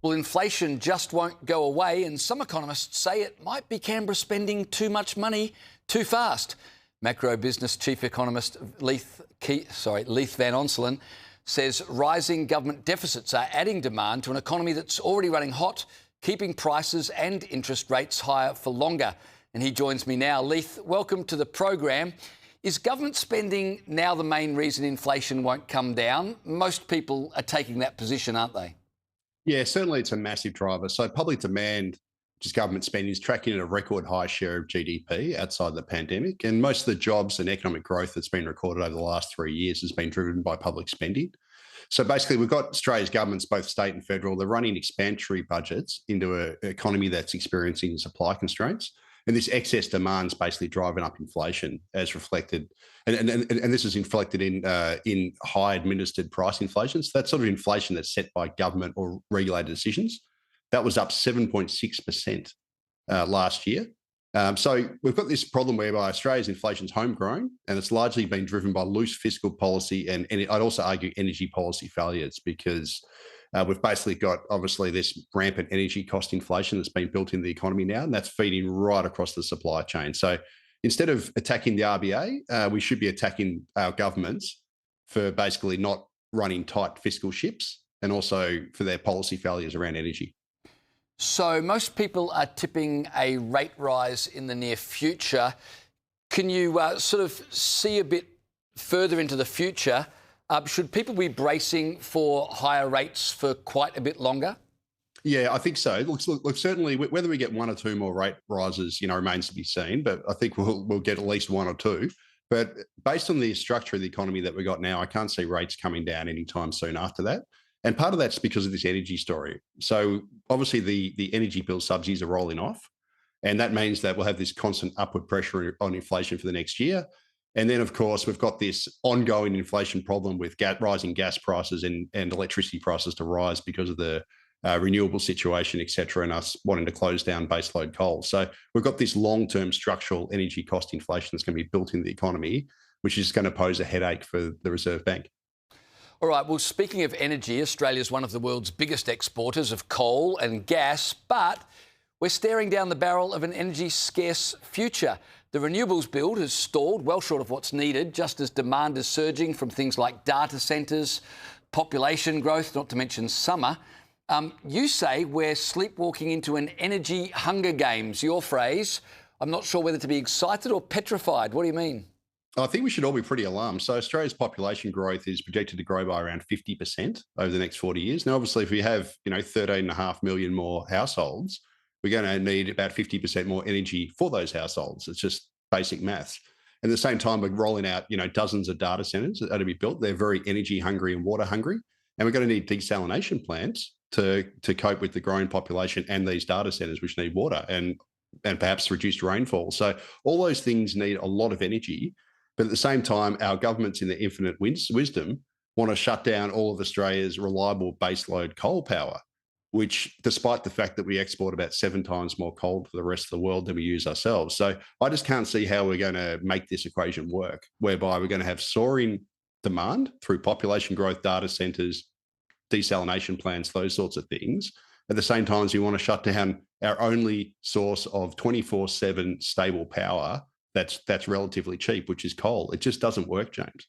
Well, inflation just won't go away, and some economists say it might be Canberra spending too much money too fast. Macro Business Chief Economist Leith Van Onselen says rising government deficits are adding demand to an economy that's already running hot, keeping prices and interest rates higher for longer. And he joins me now. Leith, welcome to the program. Is government spending now the main reason inflation won't come down? Most people are taking that position, aren't they? Yeah, certainly it's a massive driver. So public demand, which is government spending, is tracking at a record high share of GDP outside the pandemic. And most of the jobs and economic growth that's been recorded over the last 3 years has been driven by public spending. So basically, we've got Australia's governments, both state and federal, they're running expansionary budgets into an economy that's experiencing supply constraints. And this excess demand is basically driving up inflation, as reflected, and this is reflected in high administered price inflation. So that's sort of inflation that's set by government or regulated decisions. That was up 7.6% last year. So we've got this problem whereby Australia's inflation's homegrown, and it's largely been driven by loose fiscal policy and I'd also argue energy policy failures, because we've basically got, obviously, this rampant energy cost inflation that's been built into the economy now, and that's feeding right across the supply chain. So instead of attacking the RBA, we should be attacking our governments for basically not running tight fiscal ships, and also for their policy failures around energy. So most people are tipping a rate rise in the near future. Can you sort of see a bit further into the future? Should people be bracing for higher rates for quite a bit longer? Yeah, I think so. Look, certainly whether we get one or two more rate rises, remains to be seen. But I think we'll get at least one or two. But based on the structure of the economy that we got now, I can't see rates coming down anytime soon after that. And part of that's because of this energy story. So obviously the energy bill subsidies are rolling off, and that means that we'll have this constant upward pressure on inflation for the next year. And then, of course, we've got this ongoing inflation problem with rising gas prices and electricity prices to rise because of the renewable situation, et cetera, and us wanting to close down baseload coal. So we've got this long-term structural energy cost inflation that's going to be built into the economy, which is going to pose a headache for the Reserve Bank. All right, well, speaking of energy, Australia is one of the world's biggest exporters of coal and gas, but we're staring down the barrel of an energy-scarce future. The renewables build has stalled well short of what's needed, just as demand is surging from things like data centres, population growth, not to mention summer. You say we're sleepwalking into an energy Hunger Games, your phrase. I'm not sure whether to be excited or petrified. What do you mean? I think we should all be pretty alarmed. So Australia's population growth is projected to grow by around 50% over the next 40 years. Now, obviously, if we have 13.5 million more households, we're going to need about 50% more energy for those households. It's just basic maths. And at the same time, we're rolling out dozens of data centres that are to be built. They're very energy hungry and water hungry. And we're going to need desalination plants to cope with the growing population and these data centres, which need water and perhaps reduced rainfall. So all those things need a lot of energy. But at the same time, our governments, in their infinite wisdom, want to shut down all of Australia's reliable baseload coal power, which, despite the fact that we export about 7 times more coal to the rest of the world than we use ourselves. So I just can't see how we're going to make this equation work, whereby we're going to have soaring demand through population growth, data centres, desalination plants, those sorts of things. At the same time as we want to shut down our only source of 24/7 stable power that's relatively cheap, which is coal. It just doesn't work, James.